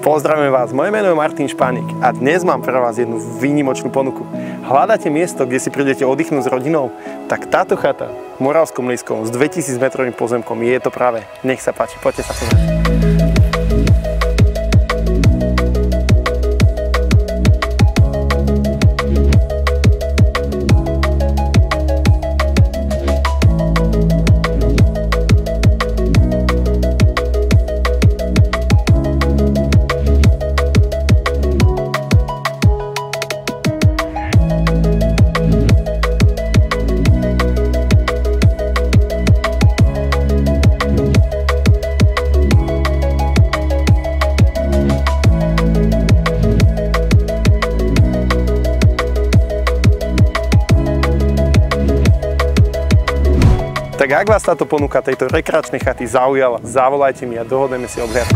Pozdravím vás, moje meno je Martin Španik a dnes mám pre vás jednu výnimočnú ponuku. Hľadáte miesto, kde si prídete oddychnúť s rodinou? Tak táto chata v Moravskom Lískom s 2000 metrovým pozemkom je to práve. Nech sa páči, poďte sa pozrieť. Tak ak vás táto ponuka tejto rekreačnej chaty zaujala, zavolajte mi a dohodneme si obhliadku.